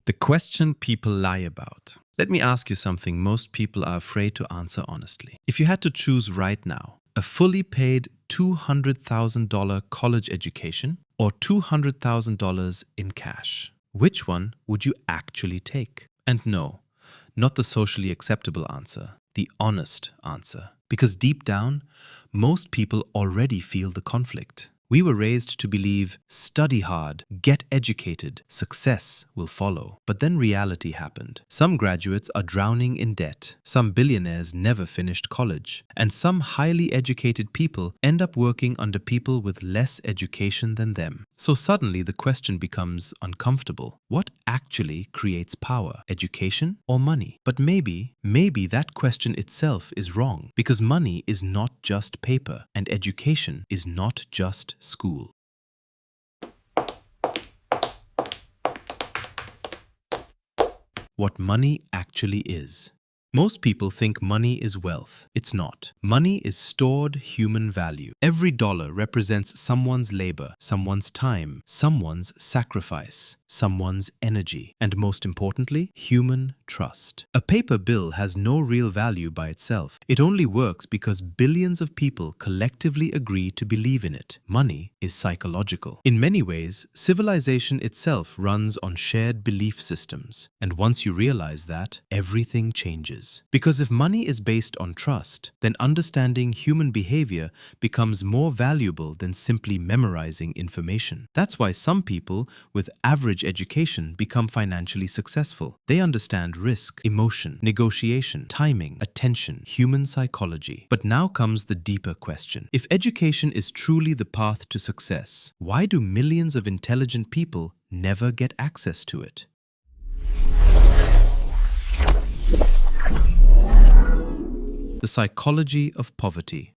The question people lie about. Let me ask you something most people are afraid to answer honestly. If you had to choose right now, a fully paid $200,000 college education or $200,000 in cash, which one would you actually take? And no, not the socially acceptable answer, the honest answer. Because deep down, most people already feel the conflict. We were raised to believe, study hard, get educated, success will follow. But then reality happened. Some graduates are drowning in debt, some billionaires never finished college, and some highly educated people end up working under people with less education than them. So suddenly the question becomes uncomfortable. What actually creates power, education or money? But maybe that question itself is wrong, because money is not just paper, and education is not just school. What money actually is. Most people think money is wealth. It's not. Money is stored human value. Every dollar represents someone's labor, someone's time, someone's sacrifice, someone's energy, and most importantly, human trust. A paper bill has no real value by itself. It only works because billions of people collectively agree to believe in it. Money is psychological. In many ways, civilization itself runs on shared belief systems. And once you realize that, everything changes. Because if money is based on trust, then understanding human behavior becomes more valuable than simply memorizing information. That's why some people with average education become financially successful. They understand risk, emotion, negotiation, timing, attention, human psychology. But now comes the deeper question. If education is truly the path to success, why do millions of intelligent people never get access to it? The psychology of poverty.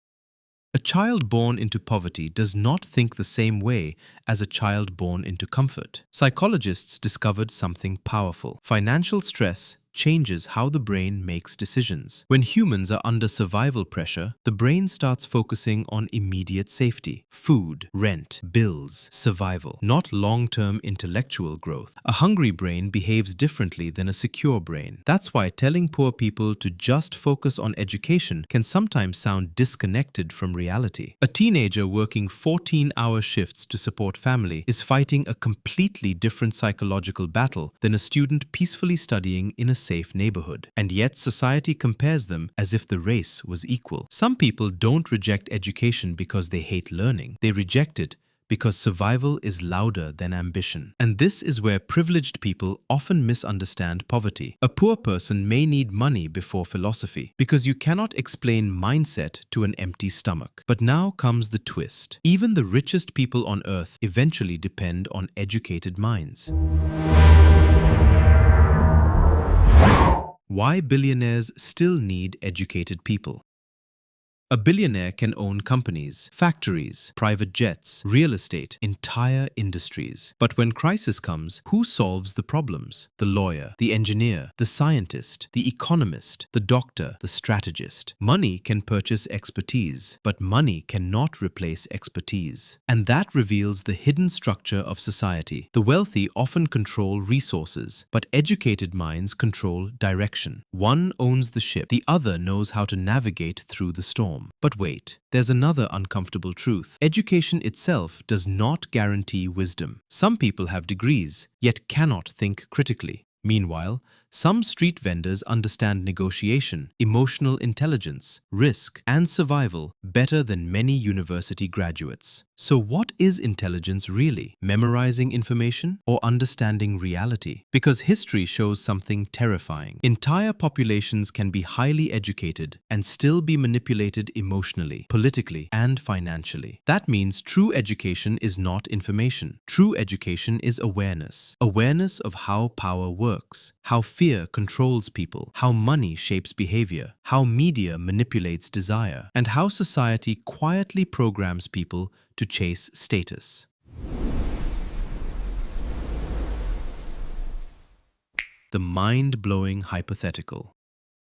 A child born into poverty does not think the same way as a child born into comfort. Psychologists discovered something powerful. Financial stress changes how the brain makes decisions. When humans are under survival pressure, the brain starts focusing on immediate safety, food, rent, bills, survival, not long-term intellectual growth. A hungry brain behaves differently than a secure brain. That's why telling poor people to just focus on education can sometimes sound disconnected from reality. A teenager working 14-hour shifts to support family is fighting a completely different psychological battle than a student peacefully studying in a safe neighborhood. And yet society compares them as if the race was equal. Some people don't reject education because they hate learning. They reject it because survival is louder than ambition. And this is where privileged people often misunderstand poverty. A poor person may need money before philosophy, because you cannot explain mindset to an empty stomach. But now comes the twist. Even the richest people on earth eventually depend on educated minds. Why billionaires still need educated people. A billionaire can own companies, factories, private jets, real estate, entire industries. But when crisis comes, who solves the problems? The lawyer, the engineer, the scientist, the economist, the doctor, the strategist. Money can purchase expertise, but money cannot replace expertise. And that reveals the hidden structure of society. The wealthy often control resources, but educated minds control direction. One owns the ship, the other knows how to navigate through the storm. But wait, there's another uncomfortable truth. Education itself does not guarantee wisdom. Some people have degrees, yet cannot think critically. Meanwhile, some street vendors understand negotiation, emotional intelligence, risk, and survival better than many university graduates. So what is intelligence really? Memorizing information or understanding reality? Because history shows something terrifying. Entire populations can be highly educated and still be manipulated emotionally, politically, and financially. That means true education is not information. True education is awareness. Awareness of how power works, how fear controls people, how money shapes behavior, how media manipulates desire, and how society quietly programs people to chase status. The mind-blowing hypothetical.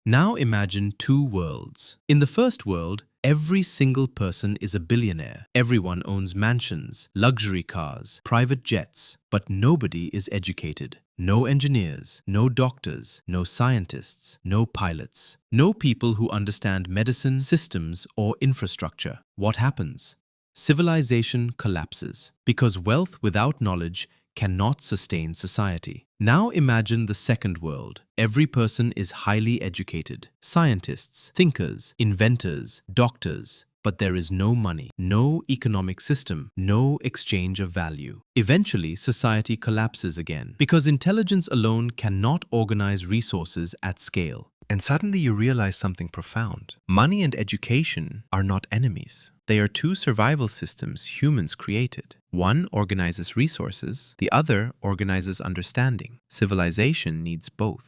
Now imagine two worlds. In the first world, every single person is a billionaire. Everyone owns mansions, luxury cars, private jets, but nobody is educated. No engineers, no doctors, no scientists, no pilots, no people who understand medicine, systems, or infrastructure. What happens? Civilization collapses because wealth without knowledge cannot sustain society. Now imagine the second world. Every person is highly educated. Scientists, thinkers, inventors, doctors. But there is no money, no economic system, no exchange of value. Eventually, society collapses again because intelligence alone cannot organize resources at scale. And suddenly you realize something profound. Money and education are not enemies. They are two survival systems humans created. One organizes resources, the other organizes understanding. Civilization needs both.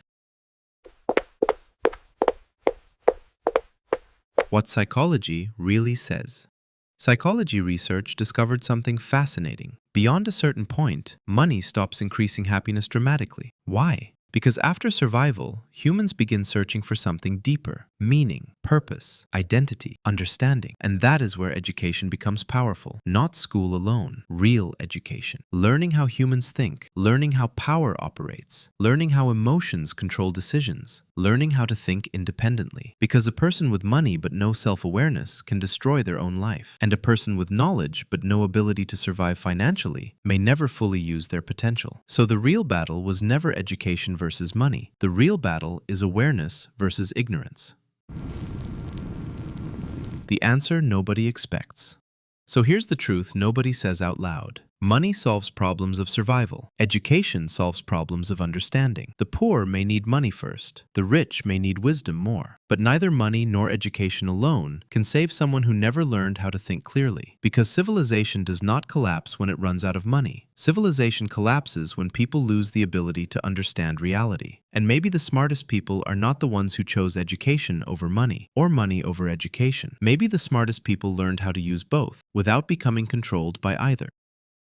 What psychology really says. Psychology research discovered something fascinating. Beyond a certain point, money stops increasing happiness dramatically. Why? Because after survival, humans begin searching for something deeper: meaning, purpose, identity, understanding. And that is where education becomes powerful. Not school alone, real education. Learning how humans think, learning how power operates, learning how emotions control decisions, learning how to think independently. Because a person with money but no self-awareness can destroy their own life. And a person with knowledge but no ability to survive financially may never fully use their potential. So the real battle was never education versus money. The real battle is awareness versus ignorance. The answer nobody expects. So here's the truth nobody says out loud. Money solves problems of survival. Education solves problems of understanding. The poor may need money first. The rich may need wisdom more. But neither money nor education alone can save someone who never learned how to think clearly. Because civilization does not collapse when it runs out of money. Civilization collapses when people lose the ability to understand reality. And maybe the smartest people are not the ones who chose education over money, or money over education. Maybe the smartest people learned how to use both, without becoming controlled by either.